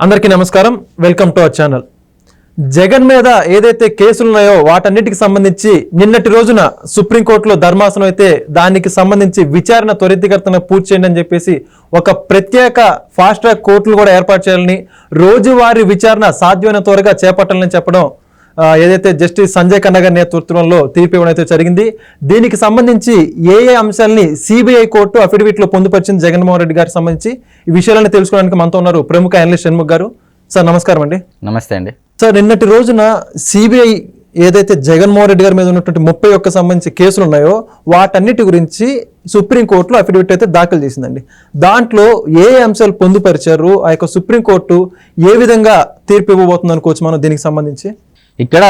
అందరికీ నమస్కారం. Welcome to our channel. Jagan మీద ఏదైతే కేసులు ఉన్నాయో వాటన్నిటికి సంబంధించి నిన్నటి రోజున సుప్రీంకోర్టులో ధర్మాసనం అయితే దానికి సంబంధించి విచారణ త్వరితగతిన పూర్తి చేయండి అని చెప్పేసి ఒక ప్రత్యేక ఫాస్ట్ ట్రాక్ కోర్టులు కూడా ఏర్పాటు చేయాలని, రోజువారీ విచారణ సాధ్యమైన త్వరగా చేపట్టాలని చెప్పడం ఏదైతే జస్టిస్ సంజయ్ ఖన్నా గారి నేతృత్వంలో తీర్పు ఇవ్వడం అయితే జరిగింది. దీనికి సంబంధించి ఏ అంశాలని సిబిఐ కోర్టు అఫిడవిట్లో పొందుపరిచింది జగన్మోహన్ రెడ్డి గారికి సంబంధించి ఈ విషయాలను తెలుసుకోవడానికి మనతో ఉన్నారు ప్రముఖ అనలిస్ట్ షణ్ముఖ్ గారు. సార్ నమస్కారం అండి. నమస్తే అండి. సార్, నిన్నటి రోజున సిబిఐ ఏదైతే జగన్మోహన్ రెడ్డి గారి మీద ఉన్నటువంటి 31 సంబంధించి కేసులు ఉన్నాయో వాటన్నిటి గురించి సుప్రీంకోర్టులో అఫిడవిట్ అయితే దాఖలు చేసిందండి. దాంట్లో ఏ అంశాలు పొందుపరిచారు, ఆ యొక్క సుప్రీంకోర్టు ఏ విధంగా తీర్పు ఇవ్వబోతుంది అనుకోవచ్చు మనం దీనికి సంబంధించి? ఇక్కడ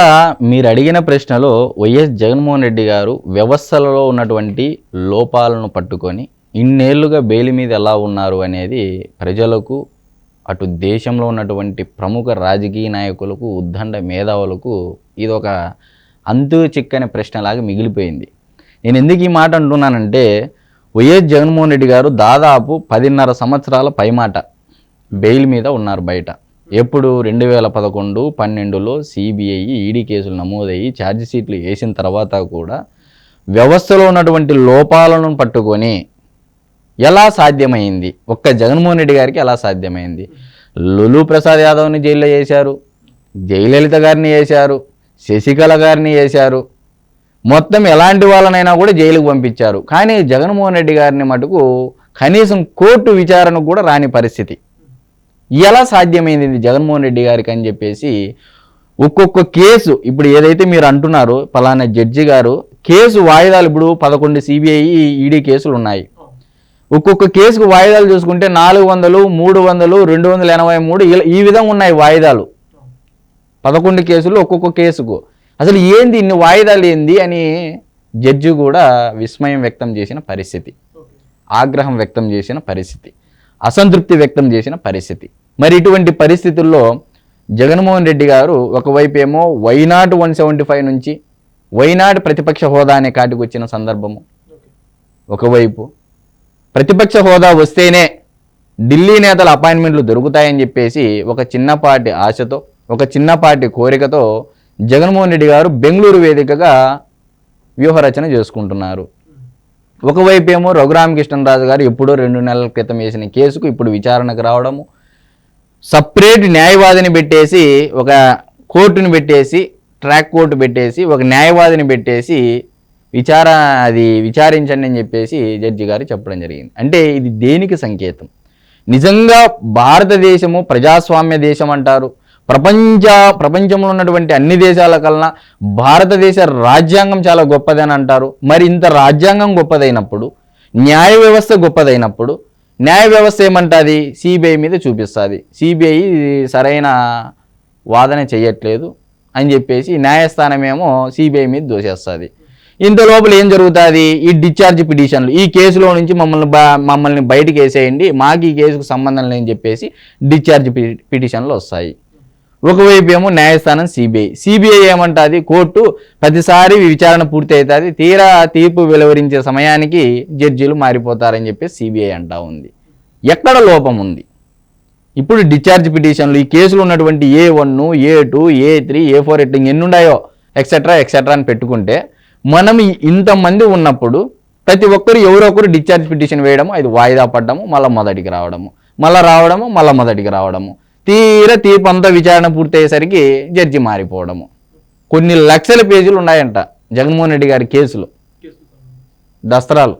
మీరు అడిగిన ప్రశ్నలో వైఎస్ జగన్మోహన్ రెడ్డి గారు వ్యవస్థలలో ఉన్నటువంటి లోపాలను పట్టుకొని ఇన్నేళ్లుగా బెయిల్ మీద ఎలా ఉన్నారు అనేది ప్రజలకు, అటు దేశంలో ఉన్నటువంటి ప్రముఖ రాజకీయ నాయకులకు, ఉద్దండ మేధావులకు ఇది ఒక అంతు చిక్కని ప్రశ్నలాగా మిగిలిపోయింది. నేను ఎందుకు ఈ మాట అంటున్నానంటే, వైఎస్ జగన్మోహన్ రెడ్డి గారు దాదాపు 10.5 సంవత్సరాల పైమాట బెయిల్ మీద ఉన్నారు బయట. ఎప్పుడు 2011-12లో సిబిఐ ఈడీ కేసులు నమోదయ్యి ఛార్జ్ షీట్లు వేసిన తర్వాత కూడా వ్యవస్థలో ఉన్నటువంటి లోపాలను పట్టుకొని ఎలా సాధ్యమైంది, ఒక్క జగన్మోహన్ రెడ్డి గారికి ఎలా సాధ్యమైంది? లులు ప్రసాద్ యాదవ్ని జైల్లో వేశారు, జయలలిత గారిని వేశారు, శశికళ గారిని వేశారు, మొత్తం ఎలాంటి వాళ్ళనైనా కూడా జైలుకు పంపించారు. కానీ జగన్మోహన్ రెడ్డి గారిని మటుకు కనీసం కోర్టు విచారణకు కూడా రాని పరిస్థితి. ఎలా సాధ్యమైంది ఇది జగన్మోహన్ రెడ్డి గారికి అని చెప్పేసి ఒక్కొక్క కేసు, ఇప్పుడు ఏదైతే మీరు అంటున్నారో పలానా జడ్జి గారు కేసు వాయిదాలు, ఇప్పుడు 11 సిబిఐ ఈడీ కేసులు ఉన్నాయి. ఒక్కొక్క కేసుకు వాయిదాలు చూసుకుంటే 400, 300, 283 ఈ విధంగా ఉన్నాయి వాయిదాలు. 11 కేసులు ఒక్కొక్క కేసుకు. అసలు ఏంది ఇన్ని వాయిదాలు ఏంది అని జడ్జి కూడా విస్మయం వ్యక్తం చేసిన పరిస్థితి, ఆగ్రహం వ్యక్తం చేసిన పరిస్థితి, అసంతృప్తి వ్యక్తం చేసిన పరిస్థితి. మరి ఇటువంటి పరిస్థితుల్లో జగన్మోహన్ రెడ్డి గారు ఒకవైపు ఏమో వైనాట్ 175 నుంచి వైనాట్ ప్రతిపక్ష హోదా అనే కాటికి వచ్చిన సందర్భము, ఒకవైపు ప్రతిపక్ష హోదా వస్తేనే ఢిల్లీ నేతల అపాయింట్మెంట్లు దొరుకుతాయని చెప్పేసి ఒక చిన్నపాటి ఆశతో, ఒక చిన్నపాటి కోరికతో జగన్మోహన్ రెడ్డి గారు బెంగళూరు వేదికగా వ్యూహరచన చేసుకుంటున్నారు. ఒకవైపు ఏమో రఘురామకృష్ణరాజు గారు ఎప్పుడో 2 నెలల క్రితం వేసిన కేసుకు ఇప్పుడు విచారణకు రావడము, సపరేట్ న్యాయవాదిని పెట్టేసి, ఒక కోర్టుని పెట్టేసి, ట్రాక్ కోర్టు పెట్టేసి, ఒక న్యాయవాదిని పెట్టేసి విచారించండి అని చెప్పేసి జడ్జి గారు చెప్పడం జరిగింది. అంటే ఇది దేనికి సంకేతం? నిజంగా భారతదేశము ప్రజాస్వామ్య దేశం అంటారు. ప్రపంచంలో ఉన్నటువంటి అన్ని దేశాల కన్నా భారతదేశ రాజ్యాంగం చాలా గొప్పదని అంటారు. మరి ఇంత రాజ్యాంగం గొప్పదైనప్పుడు, న్యాయ వ్యవస్థ గొప్పదైనప్పుడు, న్యాయ వ్యవస్థ ఏమంటుంది? సిబిఐ మీద చూపిస్తుంది. సిబిఐ సరైన వాదన చేయట్లేదు అని చెప్పేసి న్యాయస్థానం ఏమో సిబిఐ మీద దోసేస్తుంది. ఇంత లోపల ఏం జరుగుతుంది? ఈ డిశ్చార్జ్ పిటిషన్లు, ఈ కేసులో నుంచి మమ్మల్ని బయటికి వేసేయండి, మాకు ఈ కేసుకు సంబంధం లేని చెప్పేసి డిశ్చార్జ్ పిటిషన్లు వస్తాయి. ఒకవైపు ఏమో న్యాయస్థానం సిబిఐ ఏమంటుంది? కోర్టు ప్రతిసారి విచారణ పూర్తి అవుతుంది, తీరా తీర్పు వెలువరించే సమయానికి జడ్జీలు మారిపోతారని చెప్పేసి సిబిఐ అంటా ఉంది. ఎక్కడ లోపం ఉంది? ఇప్పుడు డిశ్చార్జ్ పిటిషన్లు, ఈ కేసులో ఉన్నటువంటి A1, A2, A3, A4 ఎన్ని ఉన్నాయో ఎక్సెట్రా అని పెట్టుకుంటే, మనం ఇంతమంది ఉన్నప్పుడు ప్రతి ఒక్కరు ఎవరో ఒకరు డిశ్చార్జ్ పిటిషన్ వేయడము, అది వాయిదా పడ్డము, మళ్ళీ మొదటికి రావడము, మళ్ళీ మొదటికి రావడము, తీరా తీర్పు అంతా విచారణ పూర్తయ్యేసరికి జడ్జి మారిపోవడము. కొన్ని లక్షల పేజీలు ఉన్నాయంట జగన్మోహన్ రెడ్డి గారి కేసులు, దస్త్రాలు.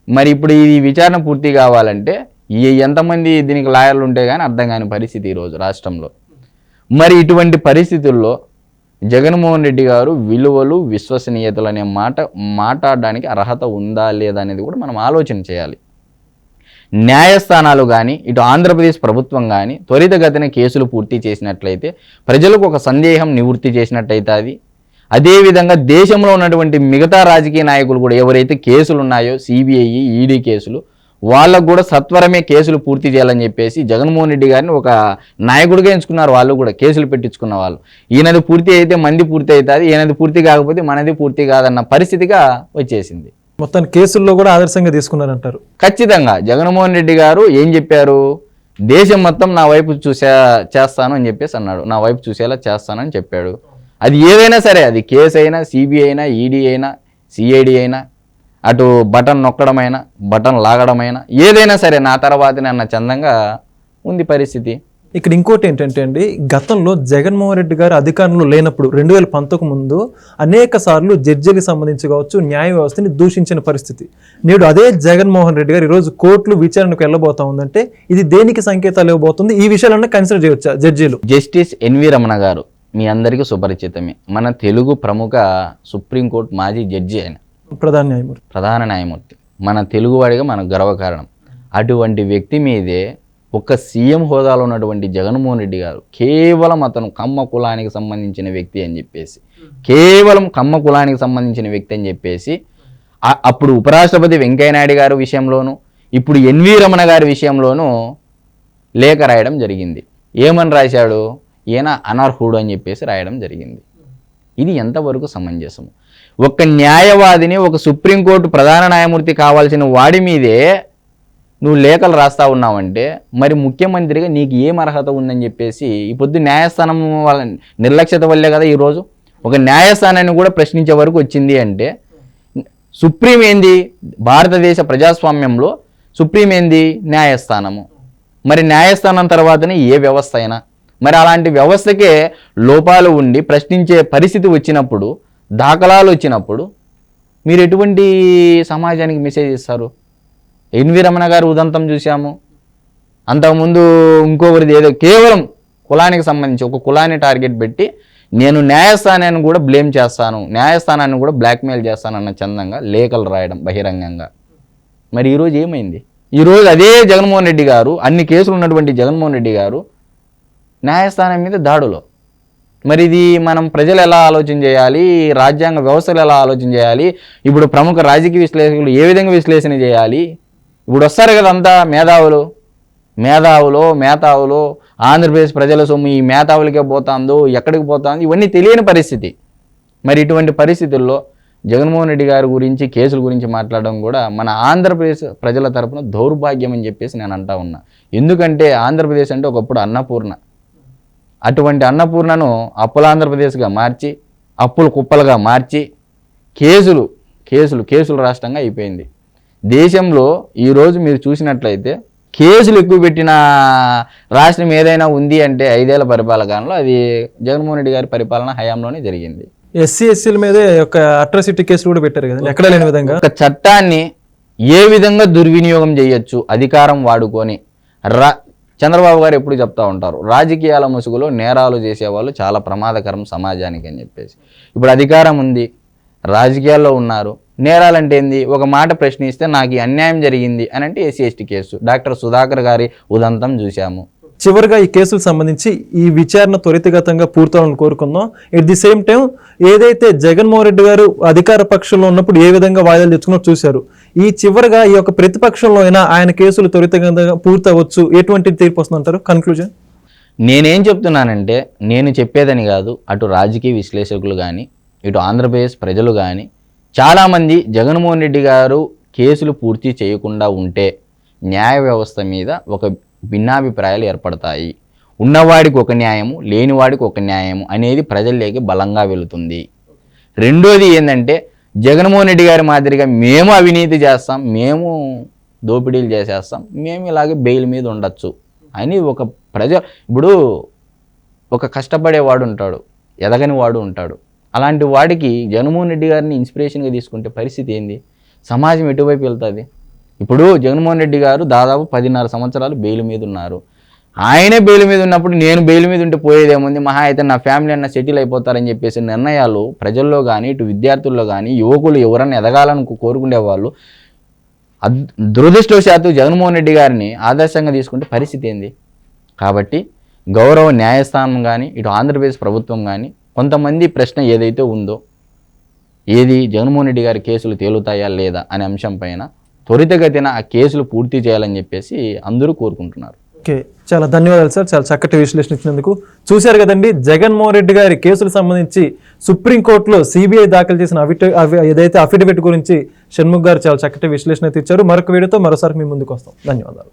మరి ఇప్పుడు ఈ విచారణ పూర్తి కావాలంటే ఎంతమంది దీనికి లాయర్లు ఉంటే కానీ అర్థం కాని పరిస్థితి ఈరోజు రాష్ట్రంలో. మరి ఇటువంటి పరిస్థితుల్లో జగన్మోహన్ రెడ్డి గారు విలువలు, విశ్వసనీయతలు అనే మాట్లాడడానికి అర్హత ఉందా లేదా అనేది కూడా మనం ఆలోచన చేయాలి. న్యాయస్థానాలు కానీ, ఇటు ఆంధ్రప్రదేశ్ ప్రభుత్వం కానీ త్వరితగతిన కేసులు పూర్తి చేసినట్లయితే ప్రజలకు ఒక సందేహం నివృత్తి చేసినట్టయితే, అదేవిధంగా దేశంలో ఉన్నటువంటి మిగతా రాజకీయ నాయకులు కూడా ఎవరైతే కేసులు ఉన్నాయో సిబిఐ, ఈడీ కేసులు, వాళ్ళకు కూడా సత్వరమే కేసులు పూర్తి చేయాలని చెప్పేసి జగన్మోహన్ రెడ్డి గారిని ఒక నాయకుడిగా ఎంచుకున్నారు. వాళ్ళు కూడా కేసులు పెట్టించుకున్న వాళ్ళు. ఈయనది పూర్తి అయితే మంది పూర్తి అవుతుంది, ఈయనది పూర్తి కాకపోతే మనది పూర్తి కాదన్న పరిస్థితిగా వచ్చేసింది. మొత్తం కేసుల్లో కూడా ఆదర్శంగా తీసుకున్నారంటారు. ఖచ్చితంగా జగన్మోహన్ రెడ్డి గారు ఏం చెప్పారు? దేశం మొత్తం నా వైపు చేస్తాను అని చెప్పేసి అన్నాడు. నా వైపు చూసేలా చేస్తానని చెప్పాడు. అది ఏదైనా సరే, అది కేసు అయినా, సిబిఐ అయినా, ఈడీ అయినా, సిఐడి అయినా, అటు బటన్ నొక్కడమైనా, బటన్ లాగడమైనా, ఏదైనా సరే నా తర్వాతనే అన్న చందంగా ఉంది పరిస్థితి. ఇక్కడ ఇంకోటి ఏంటంటే అండి, గతంలో జగన్మోహన్ రెడ్డి గారు అధికారంలో లేనప్పుడు 2019 ముందు అనేక సార్లు జడ్జిలకు సంబంధించి కావచ్చు, న్యాయ వ్యవస్థని దూషించిన పరిస్థితి. నేడు అదే జగన్మోహన్ రెడ్డి గారు ఈరోజు కోర్టులు విచారణకు వెళ్ళబోతా ఉందంటే ఇది దేనికి సంకేతాలు ఇవ్వబోతుంది? ఈ విషయాలన్నా కన్సిడర్ చేయవచ్చా జడ్జీలు? జస్టిస్ ఎన్వి రమణ గారు మీ అందరికీ సుపరిచితమే. మన తెలుగు ప్రముఖ సుప్రీంకోర్టు మాజీ జడ్జి ఆయన, ప్రధాన న్యాయమూర్తి, మన తెలుగువాడిగా మనకు గర్వకారణం. అటువంటి వ్యక్తి మీదే ఒక సీఎం హోదాలో ఉన్నటువంటి జగన్మోహన్ రెడ్డి గారు కేవలం అతను కమ్మ కులానికి సంబంధించిన వ్యక్తి అని చెప్పేసి, కేవలం కమ్మ కులానికి సంబంధించిన వ్యక్తి అని చెప్పేసి అప్పుడు ఉపరాష్ట్రపతి వెంకయ్యనాయుడు గారి విషయంలోనూ, ఇప్పుడు ఎన్వి రమణ గారి విషయంలోనూ లేఖ రాయడం జరిగింది. ఏమని రాశాడు? ఈయన అనర్హుడు అని చెప్పేసి రాయడం జరిగింది. ఇది ఎంతవరకు సమంజసము? ఒక న్యాయవాదిని, ఒక సుప్రీంకోర్టు ప్రధాన న్యాయమూర్తి కావాల్సిన వాడి మీదే నువ్వు లేఖలు రాస్తా ఉన్నావంటే మరి ముఖ్యమంత్రిగా నీకు ఏం అర్హత ఉందని చెప్పేసి ఈ పొద్దు న్యాయస్థానం వాళ్ళ నిర్లక్ష్యత వల్లే కదా ఈరోజు ఒక న్యాయస్థానాన్ని కూడా ప్రశ్నించే వరకు వచ్చింది. అంటే సుప్రీం ఏంది? భారతదేశ ప్రజాస్వామ్యంలో సుప్రీం ఏంది? న్యాయస్థానము. మరి న్యాయస్థానం తర్వాతనే ఏ వ్యవస్థ అయినా. మరి అలాంటి వ్యవస్థకే లోపాలు ఉండి ప్రశ్నించే పరిస్థితి వచ్చినప్పుడు, దాఖలాలు వచ్చినప్పుడు మీరు ఎటువంటి సమాజానికి మెసేజ్ ఇస్తారు? ఎన్వి రమణ గారు ఉదంతం చూసాము. అంతకుముందు ఇంకొకరిది ఏదో కేవలం కులానికి సంబంధించి ఒక కులాన్ని టార్గెట్ పెట్టి నేను న్యాయస్థానాన్ని కూడా బ్లేమ్ చేస్తాను, న్యాయస్థానాన్ని కూడా బ్లాక్మెయిల్ చేస్తానన్న చందంగా లేఖలు రాయడం బహిరంగంగా. మరి ఈరోజు ఏమైంది? ఈరోజు అదే జగన్మోహన్ రెడ్డి గారు, అన్ని కేసులు ఉన్నటువంటి జగన్మోహన్ రెడ్డి గారు న్యాయస్థానం మీద దాడులో. మరి ఇది మనం ప్రజలు ఎలా ఆలోచన చేయాలి? రాజ్యాంగ వ్యవస్థలు ఎలా ఆలోచన చేయాలి? ఇప్పుడు ప్రముఖ రాజకీయ విశ్లేషకులు ఏ విధంగా విశ్లేషణ చేయాలి? ఇప్పుడు వస్తారు కదా అంతా మేధావులు ఆంధ్రప్రదేశ్ ప్రజల సొమ్ము ఈ మేధావులకే పోతుందో, ఎక్కడికి పోతుందో ఇవన్నీ తెలియని పరిస్థితి. మరి ఇటువంటి పరిస్థితుల్లో జగన్మోహన్ రెడ్డి గారి గురించి, కేసుల గురించి మాట్లాడడం కూడా మన ఆంధ్రప్రదేశ్ ప్రజల తరపున దౌర్భాగ్యం అని చెప్పేసి నేను అంటా ఉన్నా. ఎందుకంటే ఆంధ్రప్రదేశ్ అంటే ఒకప్పుడు అన్నపూర్ణ. అటువంటి అన్నపూర్ణను అప్పుల ఆంధ్రప్రదేశ్గా మార్చి, అప్పుల కుప్పలుగా మార్చి, కేసులు రాష్ట్రంగా అయిపోయింది. దేశంలో ఈరోజు మీరు చూసినట్లయితే కేసులు ఎక్కువ పెట్టిన రాష్ట్రం ఏదైనా ఉంది అంటే 5 ఏళ్ల పరిపాలనలో అది జగన్మోహన్ రెడ్డి గారి పరిపాలన హయాంలోనే జరిగింది. ఎస్సీ ఎస్సీల మీదే ఒక అట్రాసిటీ కేసులు కూడా పెట్టారు కదా, ఎక్కడ లేని విధంగా. ఒక చట్టాన్ని ఏ విధంగా దుర్వినియోగం చేయొచ్చు అధికారం వాడుకొని. చంద్రబాబు గారు ఎప్పుడు చెప్తా ఉంటారు, రాజకీయాల ముసుగులో నేరాలు చేసేవాళ్ళు చాలా ప్రమాదకరం సమాజానికి అని చెప్పేసి. ఇప్పుడు అధికారం ఉంది, రాజకీయాల్లో ఉన్నారు, నేరాలంటే ఏంది? ఒక మాట ప్రశ్నిస్తే నాకు అన్యాయం జరిగింది అని అంటే SC ST case. Doctor Sudhakar గారి ఉదంతం చూశాము. చివరిగా ఈ కేసులకు సంబంధించి ఈ విచారణ త్వరితగతంగా పూర్తవాలని కోరుకుందాం. ఎట్ ది సేమ్ టైం ఏదైతే జగన్మోహన్ రెడ్డి గారు అధికార పక్షంలో ఉన్నప్పుడు ఏ విధంగా వాయిదాలు తెచ్చుకున్నో చూశారు, ఈ చివరిగా ఈ యొక్క ప్రతిపక్షంలో అయినా ఆయన కేసులు త్వరితగతంగా పూర్తవచ్చు. ఎటువంటి తీర్పు వస్తుందంటారు? కన్క్లూజన్ నేనేం చెప్తున్నానంటే, నేను చెప్పేదని కాదు, అటు రాజకీయ విశ్లేషకులు కానీ, ఇటు ఆంధ్రప్రదేశ్ ప్రజలు కానీ చాలామంది జగన్మోహన్ రెడ్డి గారు కేసులు పూర్తి చేయకుండా ఉంటే న్యాయ వ్యవస్థ మీద ఒక భిన్నాభిప్రాయాలు ఏర్పడతాయి. ఉన్నవాడికి ఒక న్యాయము, లేనివాడికి ఒక న్యాయము అనేది ప్రజల్లోకి బలంగా వెళుతుంది. రెండోది ఏంటంటే, జగన్మోహన్ రెడ్డి గారి మాదిరిగా మేము అవినీతి చేస్తాం, మేము దోపిడీలు చేసేస్తాం, మేము ఇలాగే బెయిల్ మీద ఉండొచ్చు అని ఒక ఇప్పుడు ఒక కష్టపడేవాడు ఉంటాడు, ఎదగని వాడు ఉంటాడు. అలాంటి వాడికి జగన్మోహన్ రెడ్డి గారిని ఇన్స్పిరేషన్గా తీసుకుంటే పరిస్థితి ఏంది? సమాజం ఎటువైపు వెళ్తుంది? ఇప్పుడు జగన్మోహన్ రెడ్డి గారు దాదాపు 10.5 సంవత్సరాలు బెయిల్ మీద ఉన్నారు. ఆయనే బెయిల్ మీద ఉన్నప్పుడు నేను బెయిల్ మీద ఉంటే పోయేదేముంది, మహా అయితే నా ఫ్యామిలీ అన్న సెటిల్ అయిపోతారని చెప్పేసి నిర్ణయాలు ప్రజల్లో కానీ, ఇటు విద్యార్థుల్లో కానీ, యువకులు ఎవరన్నా ఎదగాలని కోరుకునే వాళ్ళు దురదృష్టవశాత్తు జగన్మోహన్ రెడ్డి గారిని ఆదర్శంగా తీసుకుంటే పరిస్థితి ఏంది? కాబట్టి గౌరవ న్యాయస్థానం కానీ, ఇటు ఆంధ్రప్రదేశ్ ప్రభుత్వం కానీ కొంతమంది ప్రశ్న ఏదైతే ఉందో, ఏది జగన్మోహన్ రెడ్డి గారి కేసులు తేలుతాయా లేదా అనే అంశం పైన త్వరితగతిన ఆ కేసులు పూర్తి చేయాలని చెప్పేసి అందరూ కోరుకుంటున్నారు. ఓకే, చాలా ధన్యవాదాలు సార్, చాలా చక్కటి విశ్లేషణ ఇచ్చినందుకు. చూశారు కదండి, జగన్మోహన్ రెడ్డి గారి కేసులకు సంబంధించి సుప్రీంకోర్టులో సిబిఐ దాఖలు చేసిన ఏదైతే అఫిడవిట్ గురించి షణ్ముఖ్ గారు చాలా చక్కటి విశ్లేషణ ఇచ్చారు. మరొక వీడియోతో మరోసారి మీ ముందుకు వస్తాం. ధన్యవాదాలు.